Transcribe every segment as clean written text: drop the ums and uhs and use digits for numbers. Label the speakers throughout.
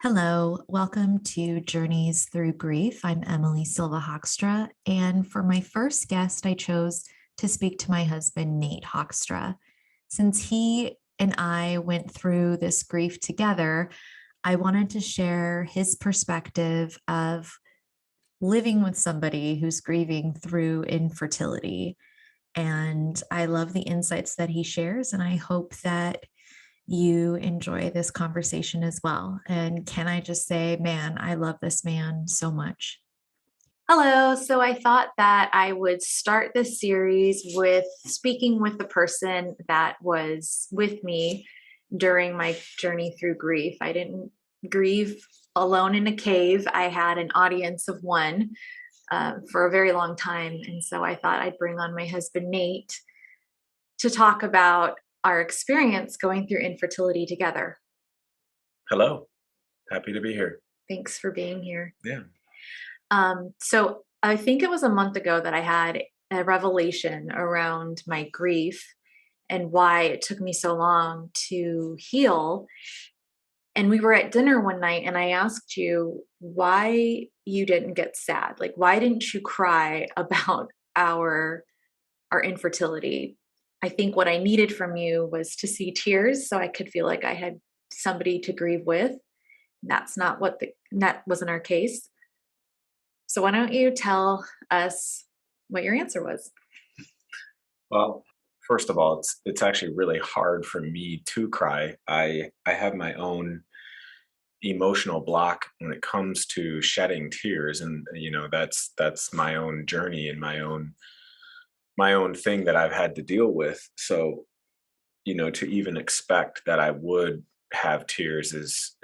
Speaker 1: Hello, welcome to Journeys Through Grief. I'm Emily Silva Hockstra, and for my first guest, I chose to speak to my husband, Nate Hockstra. Since he and I went through this grief together, I wanted to share his perspective of living with somebody who's grieving through infertility. And I love the insights that he shares, and I hope that you enjoy this conversation as well. And can I just say, man, I love this man so much.
Speaker 2: Hello. So I thought that I would start this series with speaking with the person that was with me during my journey through grief. I didn't grieve alone in a cave. I had an audience of one for a very long time. And so I thought I'd bring on my husband, Nate, to talk about our experience going through infertility together.
Speaker 3: Hello. Happy to be here.
Speaker 2: Thanks for being here.
Speaker 3: Yeah.
Speaker 2: So I think it was a month ago that I had a revelation around my grief and why it took me so long to heal. And we were at dinner one night and I asked you why you didn't get sad. Like, why didn't you cry about our infertility? I think what I needed from you was to see tears so I could feel like I had somebody to grieve with. That's not what that wasn't our case. So why don't you tell us what your answer was?
Speaker 3: Well, first of all, it's actually really hard for me to cry. I have my own emotional block when it comes to shedding tears, and that's my own journey and my own thing that I've had to deal with. So, to even expect that I would have tears is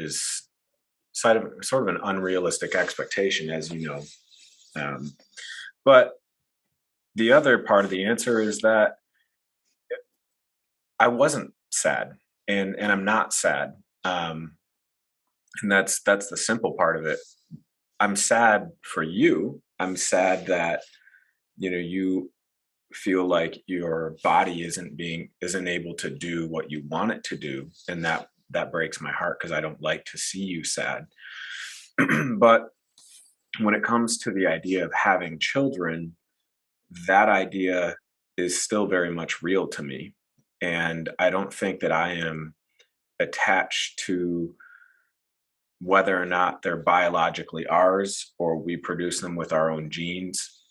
Speaker 3: sort of an unrealistic expectation, as you know. Um, but the other part of the answer is that I wasn't sad, and I'm not sad. Um, and that's the simple part of it. I'm sad for you. I'm sad that you feel like your body isn't able to do what you want it to do, and that breaks my heart because I don't like to see you sad. But when it comes to the idea of having children, that idea is still very much real to me. And I don't think that I am attached to whether or not they're biologically ours or we produce them with our own genes.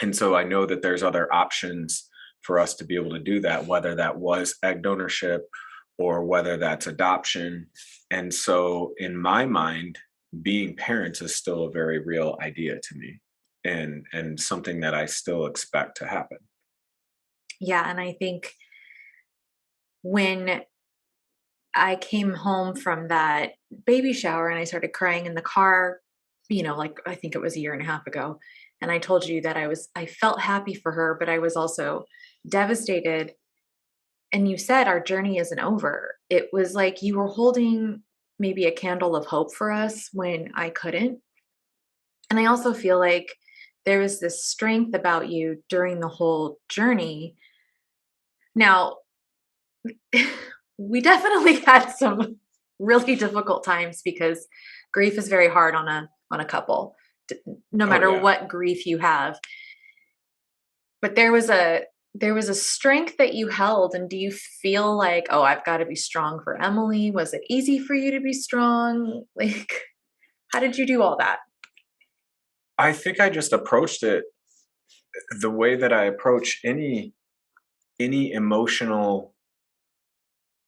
Speaker 3: And so I know that there's other options for us to be able to do that, whether that was egg donorship or whether that's adoption. And so in my mind, being parents is still a very real idea to me, and something that I still expect to happen.
Speaker 2: Yeah, and I think when I came home from that baby shower and I started crying in the car, like I think it was a year and a half ago, and I told you that I felt happy for her, but I was also devastated. And you said our journey isn't over. It was like you were holding maybe a candle of hope for us when I couldn't. And I also feel like there was this strength about you during the whole journey. Now, we definitely had some really difficult times because grief is very hard on a couple, no
Speaker 3: Oh
Speaker 2: matter
Speaker 3: yeah.
Speaker 2: what grief you have. But there was a strength that you held. And do you feel like, oh, I've got to be strong for Emily? Was it easy for you to be strong? Like, how did you do all that?
Speaker 3: I think I just approached it the way that I approach any emotional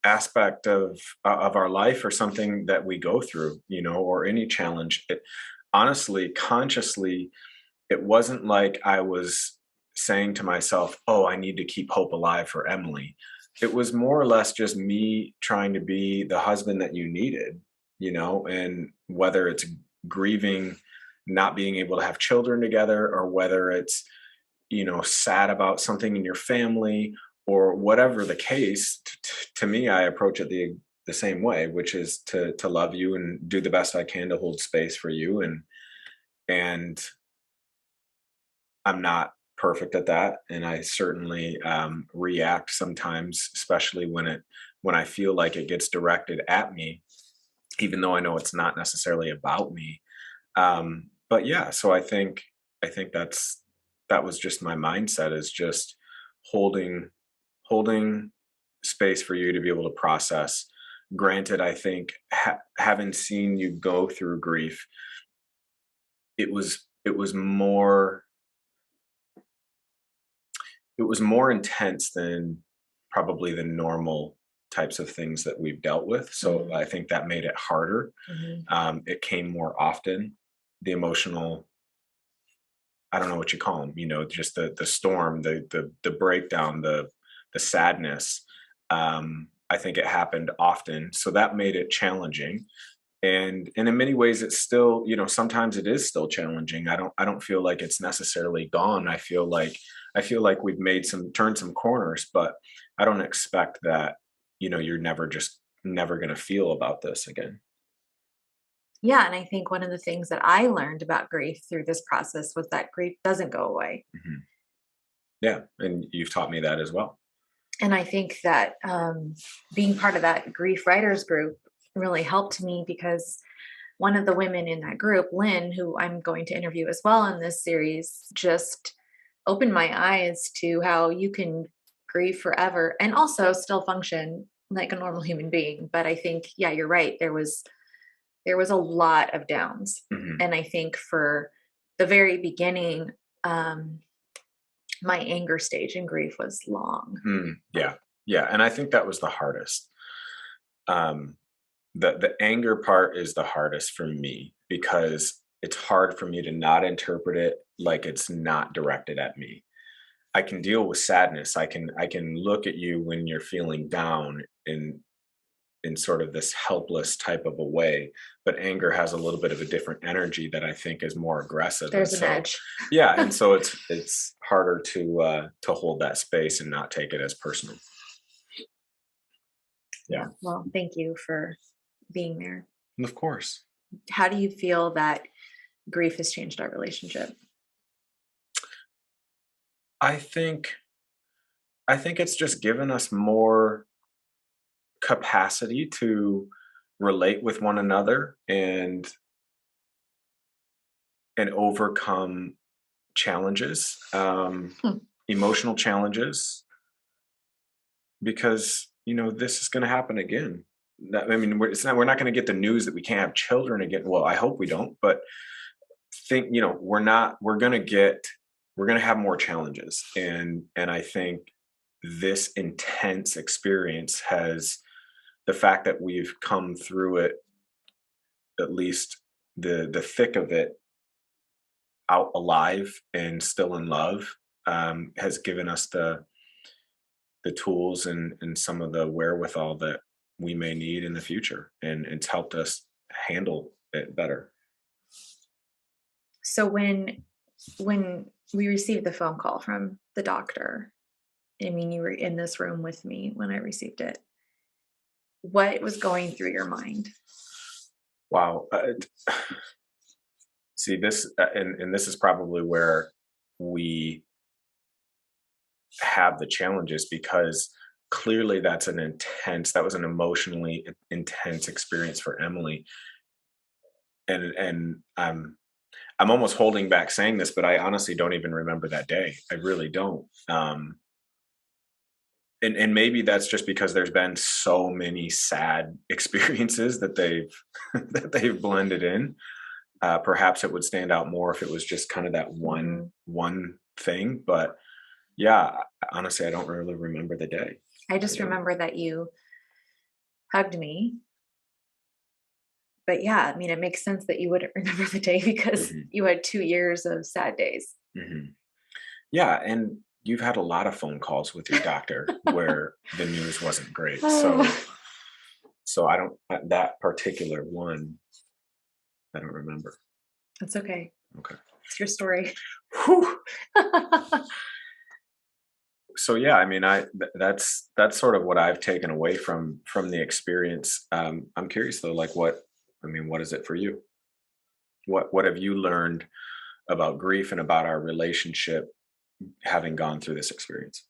Speaker 3: aspect of our life or something that we go through, or any challenge. Honestly, consciously, it wasn't like I was saying to myself, "Oh, I need to keep hope alive for Emily." It was more or less just me trying to be the husband that you needed, and whether it's grieving not being able to have children together, or whether it's sad about something in your family, or whatever the case. To me, I approach it the same way, which is to love you and do the best I can to hold space for you. And I'm not perfect at that, and I certainly react sometimes, especially when I feel like it gets directed at me. even though I know it's not necessarily about me. But yeah, so I think that was just my mindset, is just holding holding space for you to be able to process. Granted, I think having seen you go through grief, it was more intense than probably the normal types of things that we've dealt with. So
Speaker 2: Mhm.
Speaker 3: I think that made it harder.
Speaker 2: Mhm.
Speaker 3: It came more often. The emotional, I don't know what you call them, just the storm, the breakdown, the sadness. I think it happened often, so that made it challenging. And in many ways, it's still, sometimes it is still challenging. I don't feel like it's necessarily gone. I feel like we've turned some corners, but I don't expect that, you're never going to feel about this again.
Speaker 2: Yeah, and I think one of the things that I learned about grief through this process was that grief doesn't go away.
Speaker 3: Mhm. Yeah, and you've taught me that as well.
Speaker 2: And I think that being part of that grief writers group really helped me, because one of the women in that group, Lynn, who I'm going to interview as well in this series, just opened my eyes to how you can grieve forever and also still function like a normal human being. But I think, yeah, you're right. There was a lot of downs.
Speaker 3: Mhm.
Speaker 2: And I think for the very beginning, um, my anger stage in grief was long.
Speaker 3: Yeah, yeah, and I think that was the hardest. Um, the anger part is the hardest for me, because it's hard for me to not interpret it like it's not directed at me. I can deal with sadness. I can look at you when you're feeling down in sort of this helpless type of a way, but anger has a little bit of a different energy that I think is more aggressive. And
Speaker 2: There's an
Speaker 3: so
Speaker 2: edge.
Speaker 3: yeah, and so it's harder to hold that space and not take it as personal. Yeah.
Speaker 2: Yeah. Well, thank you for being there.
Speaker 3: And of course.
Speaker 2: How do you feel that grief has changed our relationship?
Speaker 3: I think I think it's just given us more capacity to relate with one another and overcome challenges,
Speaker 2: Hmm.
Speaker 3: emotional challenges, because this is going to happen again. I mean, we're not going to get the news that we can't have children again. Well, I hope we don't, but we're going to have more challenges, and I think this intense experience has, the fact that we've come through it, at least the thick of it, out alive and still in love, has given us the tools and some of the wherewithal that we may need in the future, and it's helped us handle it better.
Speaker 2: So when we received the phone call from the doctor, I mean, you were in this room with me when I received it. What was going through your mind?
Speaker 3: Wow. See this, and this is probably where we have the challenges, because clearly that was an emotionally intense experience for Emily. And I'm almost holding back saying this, but I honestly don't even remember that day. I really don't. And maybe that's just because there's been so many sad experiences that they've that they've blended in. Perhaps it would stand out more if it was just kind of that one
Speaker 2: Mhm.
Speaker 3: one thing. But yeah, honestly, I don't really remember the day.
Speaker 2: I
Speaker 3: I
Speaker 2: just
Speaker 3: don't.
Speaker 2: remember that you hugged me. But yeah, I mean, it makes sense that you wouldn't remember the day because
Speaker 3: Mhm,
Speaker 2: you had 2 years of sad days.
Speaker 3: mhm. Yeah, and you've had a lot of phone calls with your doctor where the news wasn't great. So
Speaker 2: Oh,
Speaker 3: so I don't, that particular one, I don't remember.
Speaker 2: that's okay.
Speaker 3: Okay.
Speaker 2: It's your story.
Speaker 3: Whew. So yeah, I mean, that's sort of what I've taken away from the experience. I'm curious though, like what is it for you? What have you learned about grief and about our relationship, having gone through this experience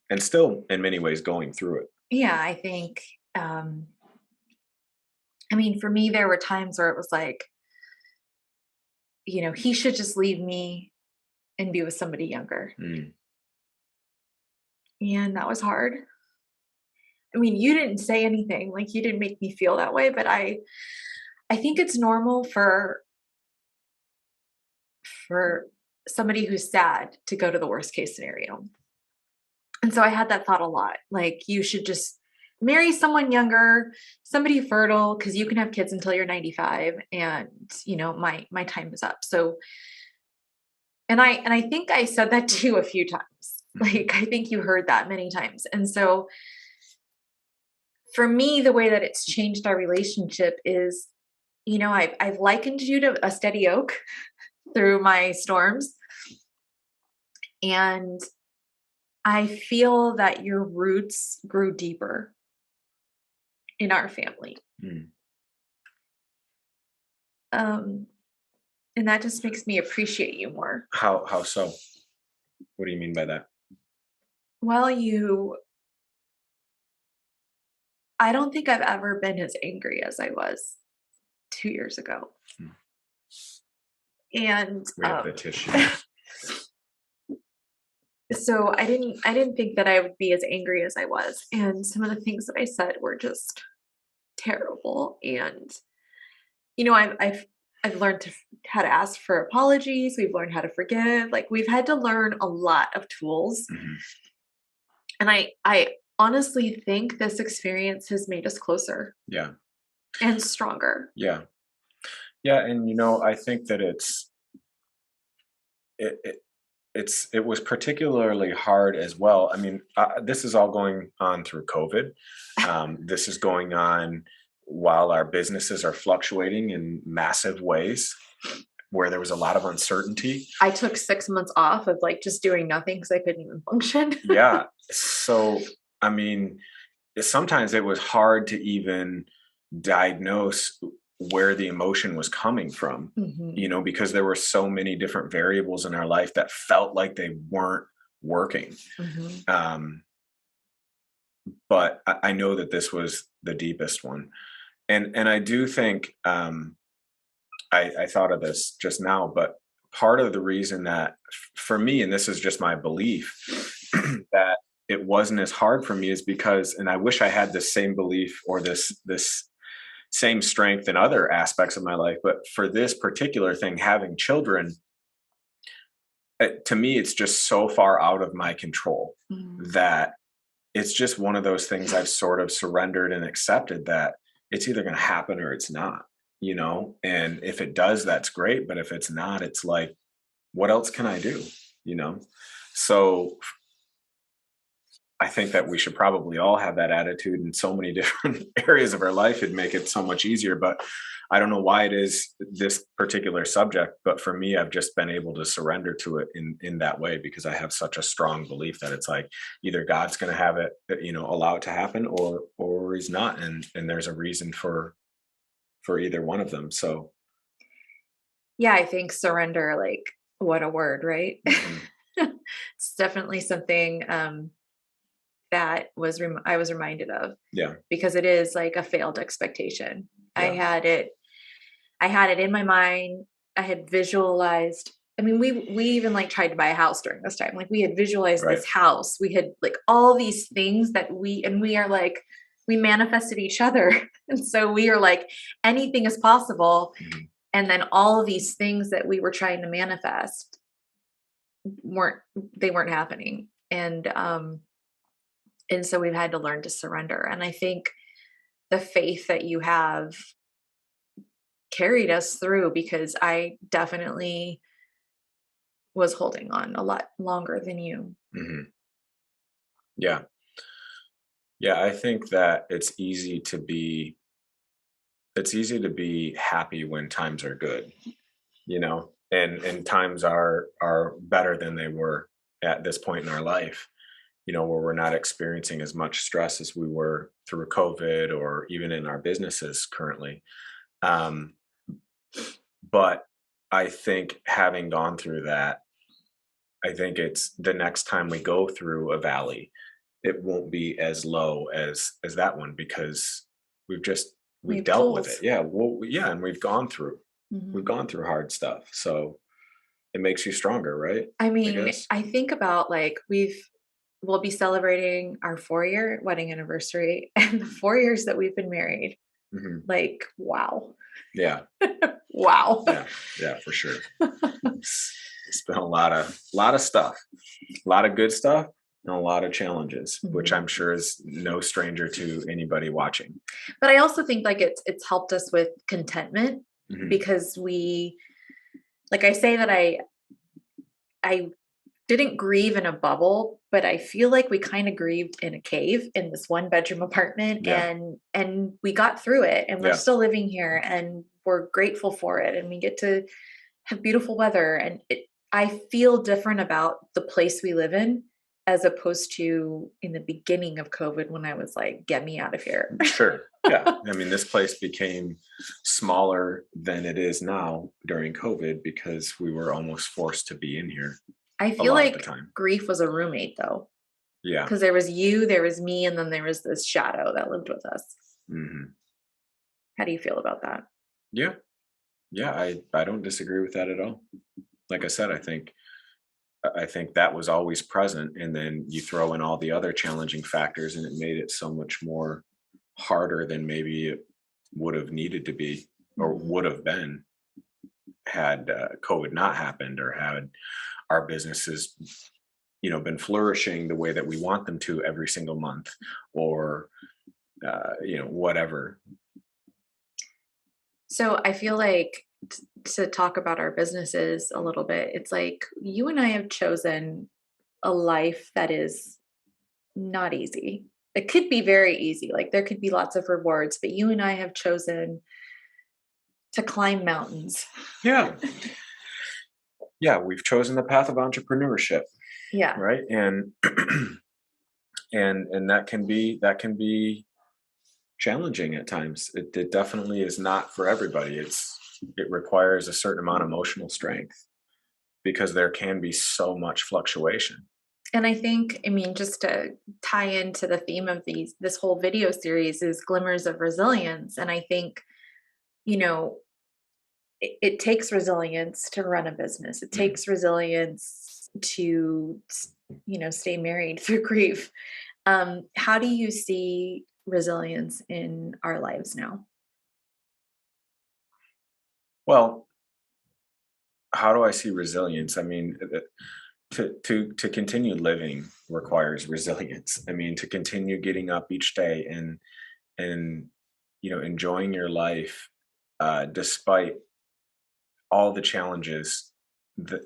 Speaker 3: and still in many ways going through it?
Speaker 2: Yeah, I think, um, I mean, for me, there were times where it was like, he should just leave me and be with somebody younger.
Speaker 3: Mm.
Speaker 2: And that was hard. I mean, you didn't say anything, like you didn't make me feel that way, but I think it's normal for somebody who's sad to go to the worst case scenario. And so I had that thought a lot. Like, you should just marry someone younger, somebody fertile, because you can have kids until you're 95, and my time is up. So, and I think I said that to you a few times. Like, I think you heard that many times. And so for me, the way that it's changed our relationship is, I've likened you to a steady oak through my storms. And I feel that your roots grew deeper in our family.
Speaker 3: Mm.
Speaker 2: And that just makes me appreciate you more.
Speaker 3: How so? What do you mean by that?
Speaker 2: Well, I don't think I've ever been as angry as I was 2 years ago.
Speaker 3: Mm.
Speaker 2: And
Speaker 3: We have the tissue.
Speaker 2: so I didn't think that I would be as angry as I was. And some of the things that I said were just terrible. And I've learned how to ask for apologies. We've learned how to forgive. Like, we've had to learn a lot of tools.
Speaker 3: Mm-hmm.
Speaker 2: And I honestly think this experience has made us closer.
Speaker 3: Yeah.
Speaker 2: And stronger.
Speaker 3: Yeah. Yeah. And, I think that it was particularly hard as well. I mean, this is all going on through COVID. This is going on while our businesses are fluctuating in massive ways, where there was a lot of uncertainty.
Speaker 2: I took 6 months off of just doing nothing because I couldn't even function.
Speaker 3: Yeah. So, I mean, sometimes it was hard to even diagnose where the emotion was coming from,
Speaker 2: Mm-hmm.
Speaker 3: because there were so many different variables in our life that felt like they weren't working.
Speaker 2: Mm-hmm.
Speaker 3: But I know that this was the deepest one. And I do think, I thought of this just now, but part of the reason that for me, and this is just my belief, that it wasn't as hard for me is because, and I wish I had this same belief or this same strength in other aspects of my life, but for this particular thing, having children, to me, it's just so far out of my control that it's just one of those things I've sort of surrendered and accepted that it's either going to happen or it's not, and if it does, that's great. But if it's not, it's like, what else can I do? So I think that we should probably all have that attitude in so many different areas of our life. It'd make it so much easier, but I don't know why it is this particular subject, but for me, I've just been able to surrender to it in that way, because I have such a strong belief that it's like either God's going to have it, allow it to happen, or he's not. And there's a reason for either one of them. So
Speaker 2: Yeah, I think surrender, what a word, right? It's definitely something that I was reminded of.
Speaker 3: Yeah.
Speaker 2: Because it is like a failed expectation.
Speaker 3: Yeah.
Speaker 2: I had it in my mind. I had visualized. I mean, we even tried to buy a house during this time. We had visualized
Speaker 3: Right.
Speaker 2: this house. We had all these things that we are we manifested each other. And so we are anything is possible.
Speaker 3: Mhm.
Speaker 2: And then all of these things that we were trying to manifest weren't happening. And so we've had to learn to surrender. And I think the faith that you have carried us through, because I definitely was holding on a lot longer than you.
Speaker 3: Mm-hmm. Yeah. Yeah. I think that it's easy to be happy when times are good, and times are better than they were at this point in our life, where we're not experiencing as much stress as we were through COVID or even in our businesses currently. But I think having gone through that, I think it's the next time we go through a valley, it won't be as low as that one, because we've just
Speaker 2: We
Speaker 3: we've
Speaker 2: have
Speaker 3: dealt with it.
Speaker 2: tools.
Speaker 3: Yeah. Well, yeah. And we've
Speaker 2: Mhm.
Speaker 3: gone through hard stuff. So it makes you stronger, right?
Speaker 2: I
Speaker 3: I
Speaker 2: mean,
Speaker 3: guess.
Speaker 2: I think about like we'll be celebrating our 4-year wedding anniversary and the 4 years that we've been married.
Speaker 3: Hmm.
Speaker 2: Like, wow.
Speaker 3: Yeah.
Speaker 2: Wow.
Speaker 3: Yeah. Yeah, for sure. It's been a lot of stuff, a lot of good stuff and a lot of challenges, which
Speaker 2: Mhm.
Speaker 3: I'm sure is no stranger to anybody watching.
Speaker 2: But I also think like it's helped us with contentment
Speaker 3: Hmm.
Speaker 2: because we like I say that I didn't grieve in a bubble, but I feel like we kind of grieved in a cave in this one bedroom apartment
Speaker 3: Yeah.
Speaker 2: and we got through it and we're
Speaker 3: Yeah.
Speaker 2: still living here and we're grateful for it and we get to have beautiful weather and I feel different about the place we live in as opposed to in the beginning of COVID when I was like, get me out of here.
Speaker 3: Sure. Yeah. I mean, this place became smaller than it is now during COVID because we were almost forced to be in here
Speaker 2: I
Speaker 3: a
Speaker 2: feel
Speaker 3: lot of the
Speaker 2: like
Speaker 3: time.
Speaker 2: grief was a roommate though,
Speaker 3: Yeah.
Speaker 2: because there was you, there was me, and then there was this shadow that lived with us.
Speaker 3: Hmm.
Speaker 2: How do you feel about that?
Speaker 3: Yeah. Yeah. I don't disagree with that at all. Like I said, I think that was always present. And then you throw in all the other challenging factors and it made it so much more harder than maybe it would have needed to be or
Speaker 2: Mhm.
Speaker 3: would have been had COVID not happened or had our businesses, been flourishing the way that we want them to every single month or, whatever.
Speaker 2: So I feel like to talk about our businesses a little bit, it's like you and I have chosen a life that is not easy. It could be very easy, like there could be lots of rewards, but you and I have chosen to climb mountains.
Speaker 3: Yeah. Yeah. We've chosen the path of entrepreneurship,
Speaker 2: Yeah.
Speaker 3: right? And, and that can be challenging at times. It definitely is not for everybody. It requires a certain amount of emotional strength because there can be so much fluctuation.
Speaker 2: And I think, I mean, just to tie into the theme of this whole video series is glimmers of resilience. And I think, you know, it takes resilience to run a business. It
Speaker 3: Mhm.
Speaker 2: takes resilience to, stay married through grief. How do you see resilience in our lives now?
Speaker 3: Well, how do I see resilience? I mean, to continue living requires resilience. I mean, to continue getting up each day and enjoying your life despite all the challenges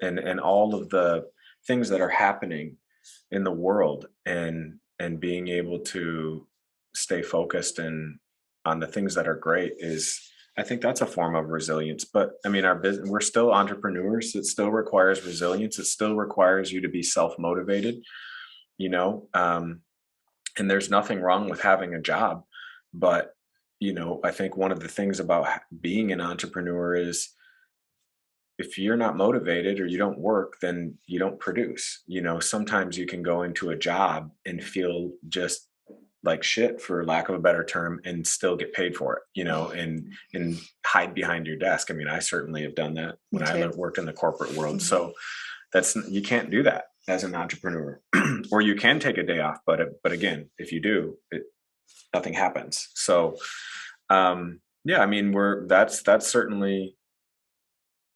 Speaker 3: and all of the things that are happening in the world and being able to stay focused and on the things that are great is, I think that's a form of resilience. But I mean, our business, we're still entrepreneurs. It still requires resilience. It still requires you to be self-motivated, you know um, and there's nothing wrong with having a job, but I think one of the things about being an entrepreneur is if you're not motivated or you don't work, then you don't produce. Sometimes you can go into a job and feel just like shit, for lack of a better term, and still get paid for it, and hide behind your desk. I mean, I certainly have done that
Speaker 2: Me
Speaker 3: when I
Speaker 2: too.
Speaker 3: worked in the corporate world.
Speaker 2: Mhm.
Speaker 3: So you can't do that as an entrepreneur. Or you can take a day off, but again, if you do, nothing happens. So yeah, I mean, that's certainly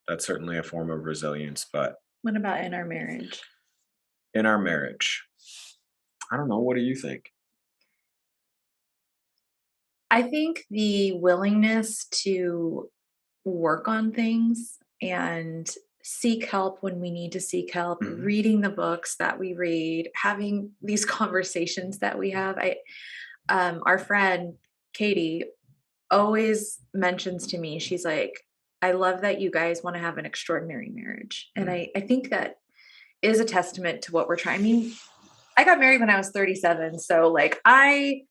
Speaker 3: a form of resilience. But
Speaker 2: What about in our marriage?
Speaker 3: in our marriage, I don't know. What do you think?
Speaker 2: I think the willingness to work on things and seek help when we need to seek help,
Speaker 3: Hmm.
Speaker 2: reading the books that we read, having these conversations that we have. Our friend Katie always mentions to me, she's like, I love that you guys want to have an extraordinary marriage. And I think that is a testament to what we're trying. I mean, I got married when I was 37. So like I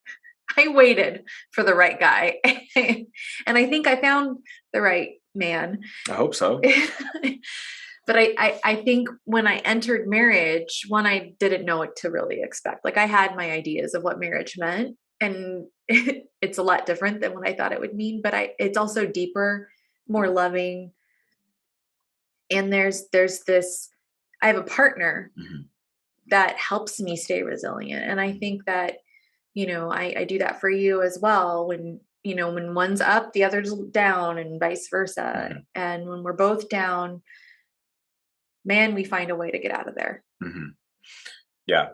Speaker 2: waited for the right guy. And I think I found the right man.
Speaker 3: I hope so.
Speaker 2: But I think when I entered marriage, one, I didn't know what to really expect. Like I had my ideas of what marriage meant, and it's a lot different than what I thought it would mean, but it's also deeper, more loving. And there's this, I have a partner
Speaker 3: Mhm.
Speaker 2: that helps me stay resilient. And I think that, I do that for you as well. When one's up, the other's down, and vice versa.
Speaker 3: Mhm.
Speaker 2: And when we're both down, man, we find a way to get out of there.
Speaker 3: Mhm. Yeah.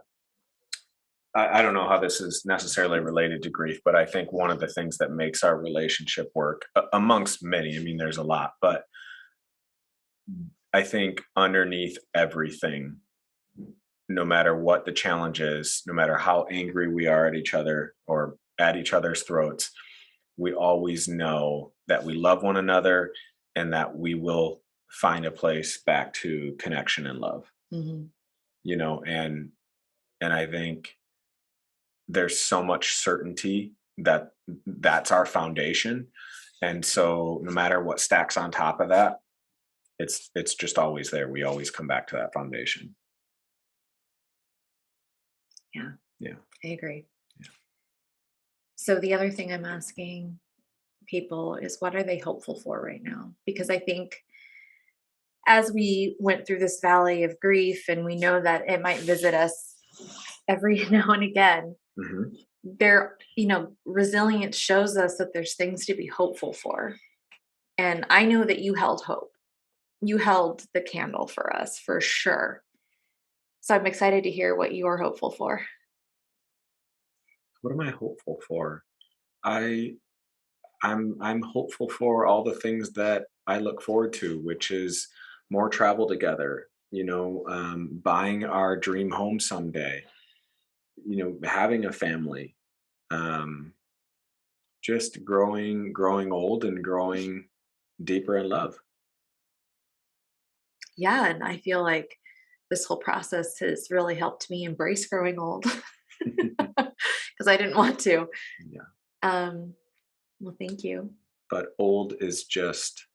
Speaker 3: I don't know how this is necessarily related to grief, but I think one of the things that makes our relationship work, amongst many, I mean, there's a lot, but I think underneath everything, no matter what the challenge is, no matter how angry we are at each other or at each other's throats, we always know that we love one another and that we will find a place back to connection and love,
Speaker 2: Hmm.
Speaker 3: you know, and I think there's so much certainty that that's our foundation. And so no matter what stacks on top of that, it's just always there. We always come back to that foundation.
Speaker 2: Yeah,
Speaker 3: Yeah.
Speaker 2: I agree.
Speaker 3: Yeah.
Speaker 2: So the other thing I'm asking people is, what are they hopeful for right now? Because I think as we went through this valley of grief, and we know that it might visit us every now and again,
Speaker 3: Hmm.
Speaker 2: resilience shows us that there's things to be hopeful for. And I know that you held hope. You held the candle for us for sure. So I'm excited to hear what you're hopeful for.
Speaker 3: What am I hopeful for? I I'm hopeful for all the things that I look forward to, which is more travel together, buying our dream home someday, having a family, um, just growing old and growing deeper in love.
Speaker 2: Yeah, and I feel like this whole process has really helped me embrace growing old because I didn't want to.
Speaker 3: Yeah.
Speaker 2: Um, well, thank you.
Speaker 3: But old is just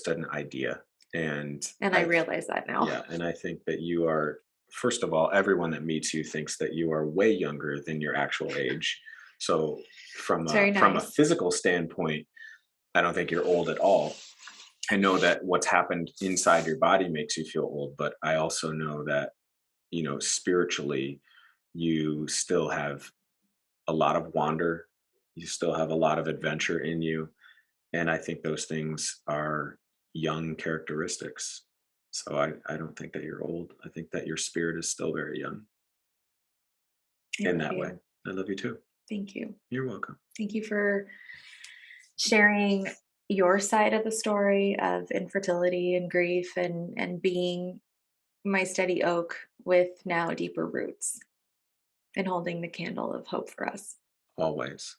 Speaker 3: an idea. And
Speaker 2: And I realize that now.
Speaker 3: yeah, and I think that you are, first of all, everyone that meets you thinks that you are way younger than your actual age. So
Speaker 2: It's very
Speaker 3: from a
Speaker 2: nice.
Speaker 3: physical standpoint, I don't think you're old at all. I know that what's happened inside your body makes you feel old, but I also know that, spiritually, you still have a lot of wonder, you still have a lot of adventure in you. And I think those things are young characteristics. So I don't think that you're old. I think that your spirit is still very young
Speaker 2: I
Speaker 3: in
Speaker 2: love
Speaker 3: that way.
Speaker 2: you.
Speaker 3: I love you too.
Speaker 2: Thank you.
Speaker 3: You're welcome.
Speaker 2: Thank you for sharing your side of the story of infertility and grief, and being my steady oak with now deeper roots, and holding the candle of hope for us.
Speaker 3: Always.